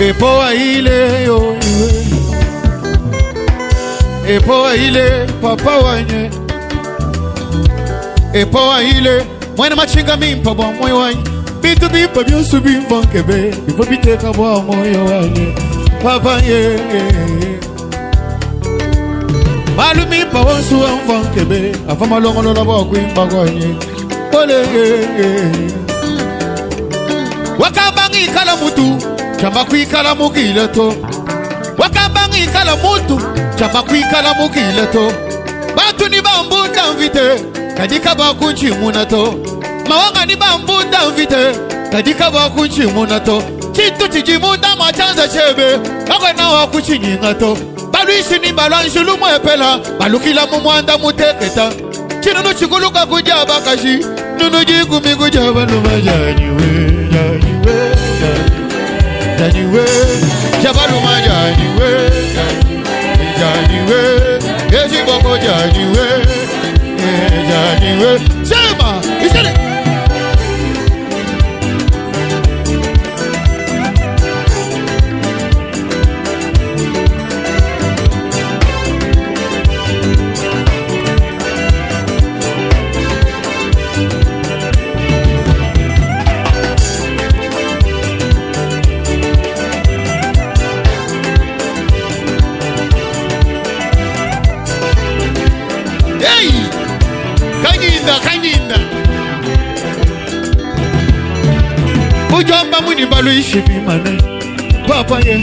Epoa ile yo iwe, epoa ile papa wanye, epoa ile mwana machinga mimpa bwa moyo wanye, bitu bimpa byosu bimpa nkebe, bipo biteka bwa moyo wanye, papa ye. Malu mimpa wansu wa nkebe, afa malongo lola bwa kuimba kwanye, ole ye. Wakabangi kala mutu, chamba kuikala mukileto. Wakabangi kala mutu, chamba kuikala mukileto. Batu ni bambunda mvite, kadika bakunchi munato. Mawanga ni bambunda mvite, kadika bakunchi munato. Chitu chijimunda machanza chebe, kakwe na wakuchi nyingato. Baluishi ni balanjulu mwepela, balukila mumwanda muteketa. Chinunu chikuluka kujaba kashi, nunu jikumi kujaba numajaniwe. Janiwe, Jabaluma Janiwe, Janiwe, Yejiboko Janiwe, Janiwe, Sema, isn't it? Jamba muni balu ishibi mane, papa ye.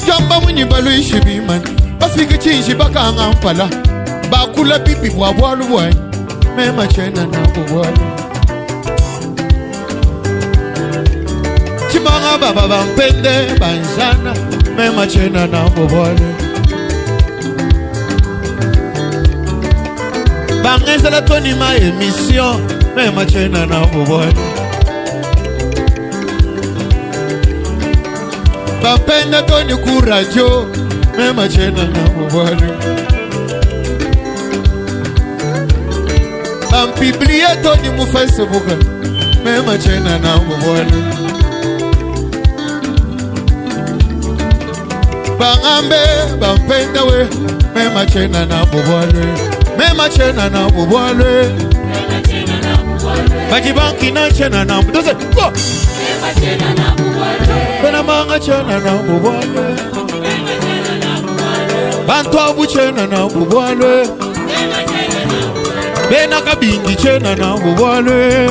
Jamba muni balu ishibi mane, bafika chinji baka ngampala, bakula pipi wawalu wai, mema chena na wawalu. Chimanga baba bampende banjana, mema chena na wawalu. Bangeza la toni ma emission, mema chena na wawalu. Bapenda toni kurajo, mema chena na mubwale. Bampiblia toni mu Facebook, mema chena na mubwale. Bangambe, bampenda we, mema chena na mubwale. Mema chena na mubwale. Bajibanki na chena na mubwale. Go! Mema chena na mubwale. Bena manga chena na mubwale. Bantu abu chena na mubwale. Bena kabindi chena na mubwale.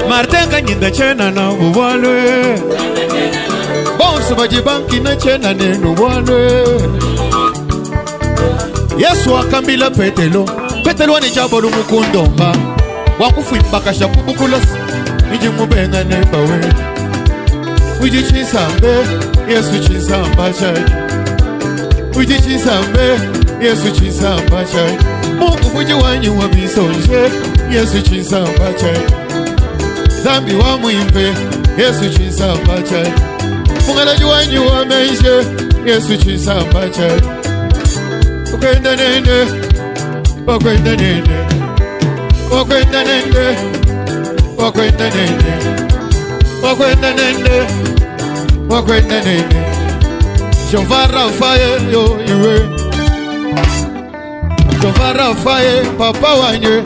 Martin kanyinda chena na mubwale. Bonsu bajibanki na chena na mubwale. Yesu akambila Petelo. Petelo ni jabolu mukundomba. Wakufuimba kasha kubukulasi. Niji mubenga nebawe. Uji chisambe, Yesu chisamba chai. Uji chisambe, Yesu chisamba chai. Mungu muji wanyu wa bisonje, Yesu chisamba chai. Zambi wa muimbe, Yesu chisamba chai. Mungalaji wanyu wa meishe, Yesu chisamba chai. Wakwenda nende, wakwenda nende, wakwenda nende, wakwenda nende, wakwenda nende, wakwenda nende. Jovara faye yo iwe, Jovara faye papa wanye.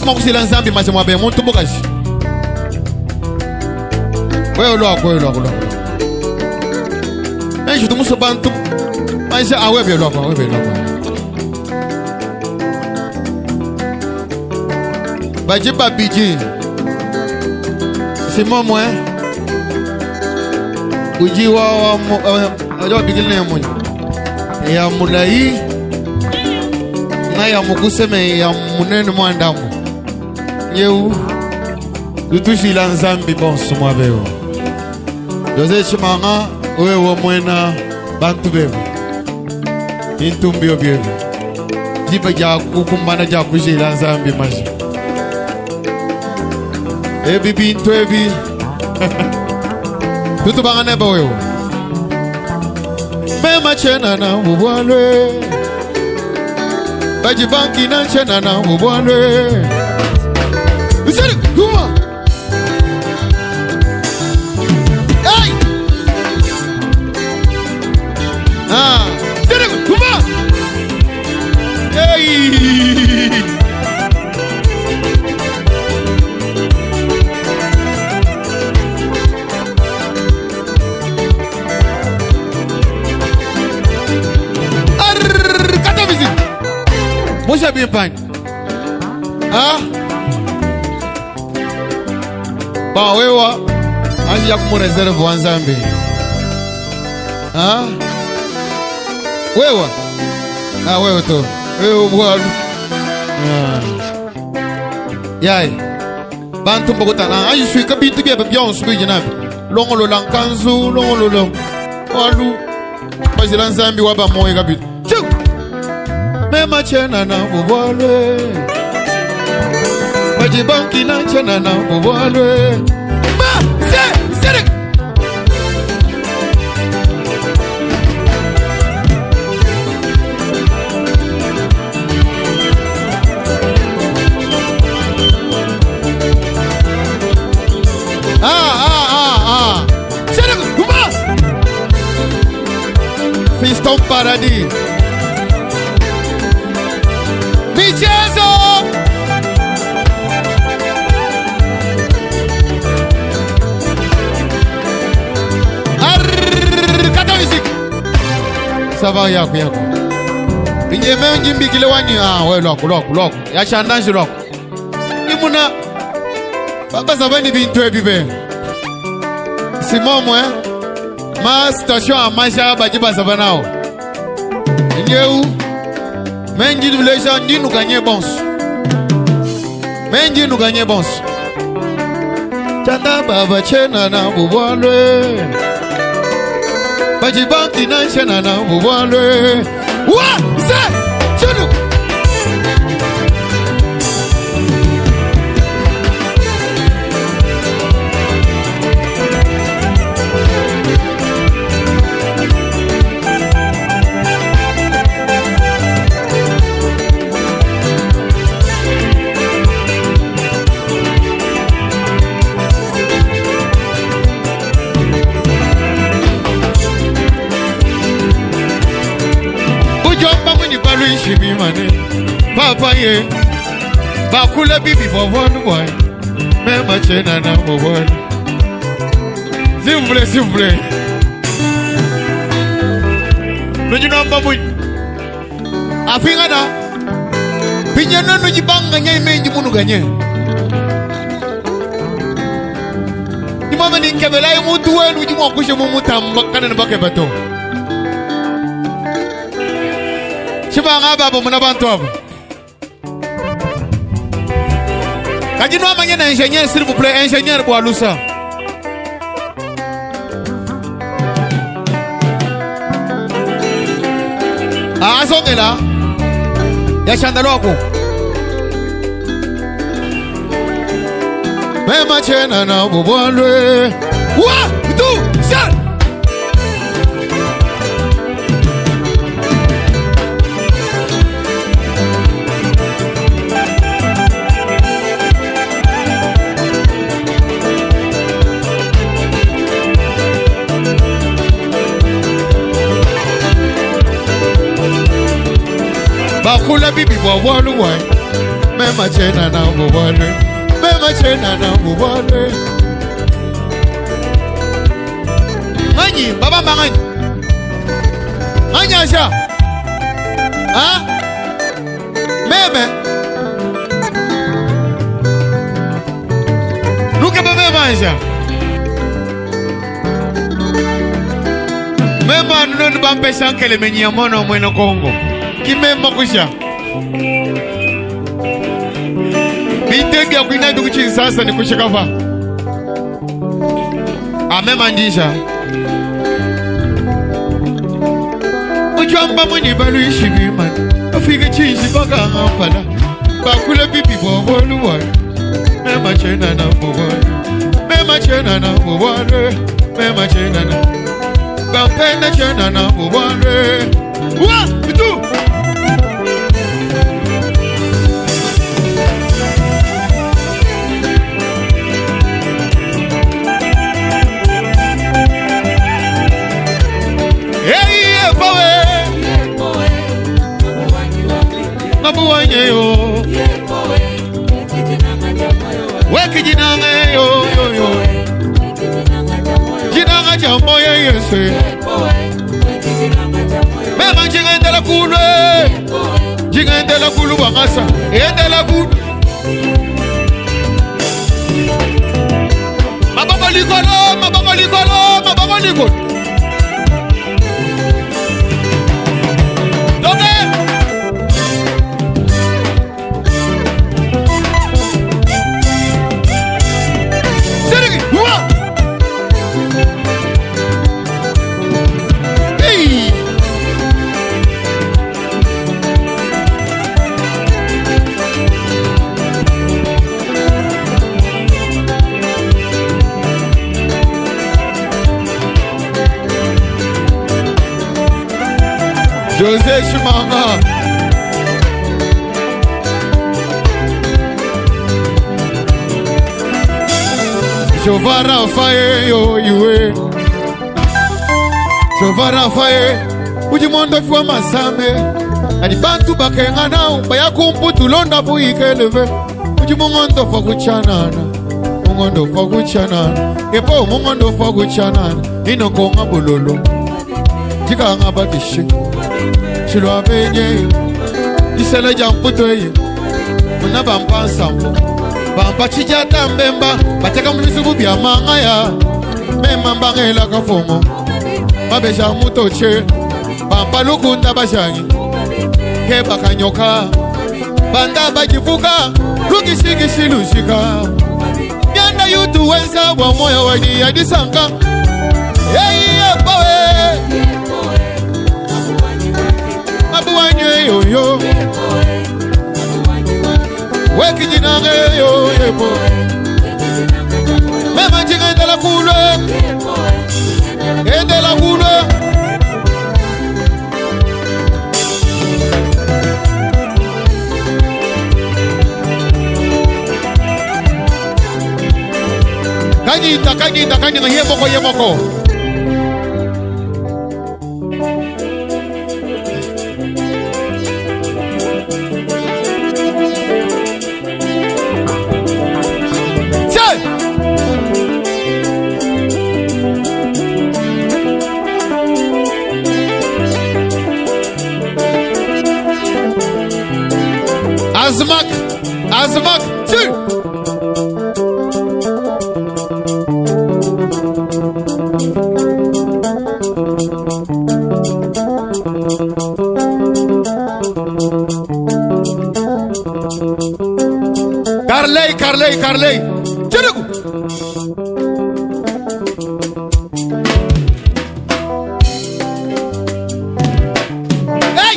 Makusila nzambi maze mwabe muntu mukaji. Wewe lwako, wewe lwako. Enje tumuso bantu. Maze awebe lwako, awebe lwako. Bajiba biji. C'est moi uji wa bigile ya mwenye ya mulai na ya mukuseme ya munene mwandamu yeu lutushi la nzambi bonsu mwabeo doze chimanga wewe mwena bantu bebo intumbio bebo jiba ja kukumbana ja kujila nzambi maji ebi bintu ebi tutu bangane ba wewe mema chena na mubwalwe bajibanki na chena na mubwalwe usari kuma bimpani. Ah? Ba wewa anja kumu reserve wanzambi. Ah? Wewa? Ah, wewe to. Wewe bwalu. Ah. Yai. Bantu mbokotana ayi suika bintu bia bion subi jinabi. Longolo lankanzu, longolo long. Walu. Bazila nzambi waba moye kabitu. Chuk. Mema chena na bubwalwe. Bajibanki na chena na bubwalwe. Ma se serek. Serek uma. Fiston Paradis. Michezo. Kata music. Ça va yako. Injeme njimbi kile wani we loko. Ya chandanji loko. Imuna baba zabani bintu ebibe. Simon ma station a maja bajiba zabanao. Nyeu menji duleja ndinu gagner bons. Menji nu gagner bons. Chanda baba chena na bubwalwe. Bajibanki na chena na bubwalwe. Wa se chunu. Papa ye bakula bibi bovon boy mema chena na bovon s'il vous plaît nuju namba buj afinga na pinyana nuji banga nyai menji munu ganye imama ni kebelai mutu wenu nuji mwakushe mumutamba kana bake bato shiba ngaba bo munabantu abo Kajino amanye na ingénieur s'il vous plaît, ingénieur Boalusa. Ah, songe là. Ya chandaloko. Mema chena na bubwalwe. Wa, tu, sa. Bakula bibi bwawalu wai. Mema chena na bubwalwe. Mema chena na bubwalwe. Ngani, baba mangani. Ngani asha. Ha? Meme. Nuke bebe manja. Mema nunu bampe shankele menyi mono mweno Kongo. Kimema kusha bitege kuina dukuchi sasa ni kushikafa amema ndisha ujamba mwenye balu ishibima afike chinshi baka ngapala bakule bibi boboluwa mema chena na bobolu mema chena na bobolu mema chena na bampena chena na bobolu wa bitu Mabuwanyeyo Weki jinangeyo Jinanga jambo ye yese Mema jingendele kulwe Jingendele Endela kulu bangasa. Endela kulu. Maboko likolo, maboko likolo, maboko likolo. Doge. Sergi, huwa. Hey. Jose Shimanga. Shovara faye yo iwe. Shovara faye. Ujimondo fwa masame. Ani bantu bakenga nao. Baya kumputu londa buikeleve. Ujimongondo fwa kuchanana. Mungondo fwa kuchanana. Epo mungondo fwa kuchanana. Ino konga bololo. Jika nga batishi. Shilwa benye Isele jamputo ye Muna bampa sambo Bampa chijata mbemba Bateka munisubu bia manga ya Mema mbangela kafomo Mabesha muto che Bampa lukunda bashangi Keba kanyoka Banda bajifuka Lukishiki shilushika Yanda yutu wensa wa moyo wadi yadisanka Yeye pawe Abuanye yo yo Weki jinange yo yepo Mema jinga endela kulwe Endela kulwe Kanyita yemoko Azmak, two. Carley. Chiragu. Hey!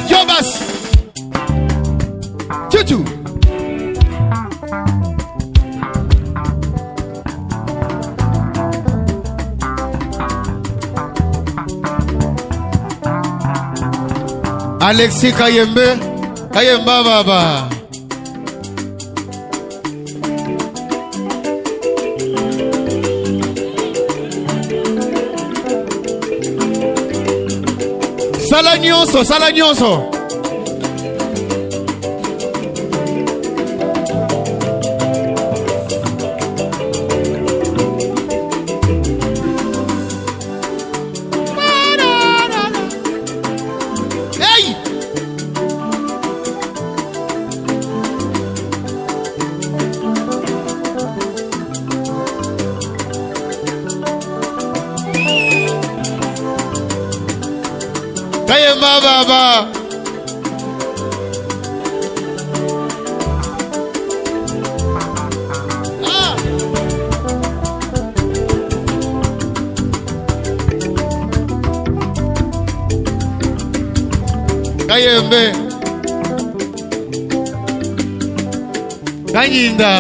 Jobas. Chuchu. Alexi Kayemba baba. Sala nyonso. Kayemba baba. Kayembe. Kanyinda.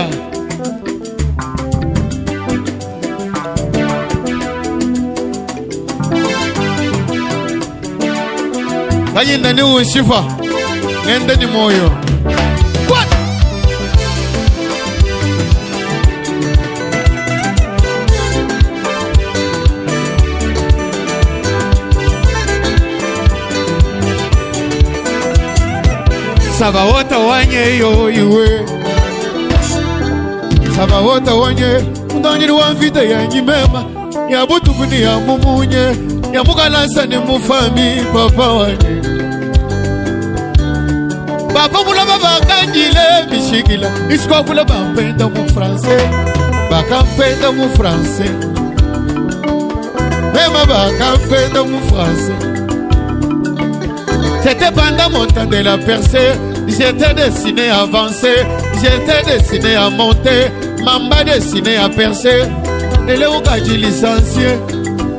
Kanyinda ni unshifa. Nende ni moyo. What? Sabawota wanye yo iwe. Sabawota wanye. Mundanyiri wa mvita ya njimema. Ya butu kuni ya mumunye. ya mukalansa ni mufami papa wane papa mulaba bakangile bishikila isko kula bampenda mu français bakampenda mu français mema bakampenda mu français. C'était pendant mon temps de la percée, j'étais destiné à avancer, j'étais destiné à monter, mamba destiné à percer. Et le oukaji licencié,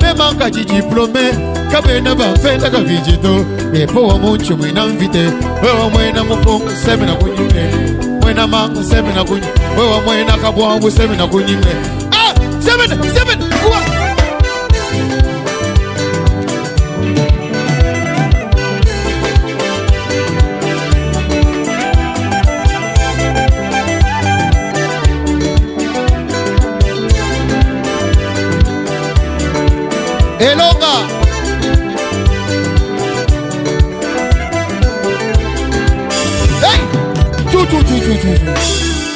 même en kaji diplômé, kabena bafenda kabijito. Mais pour mon chou m'en invité, oh moi na mufong sebe na kunyime, moi na mang sebe na kuny, oh moi na kabwangu sebe na kunyime. Ah, sebe quoi? Elonga hey! Tout.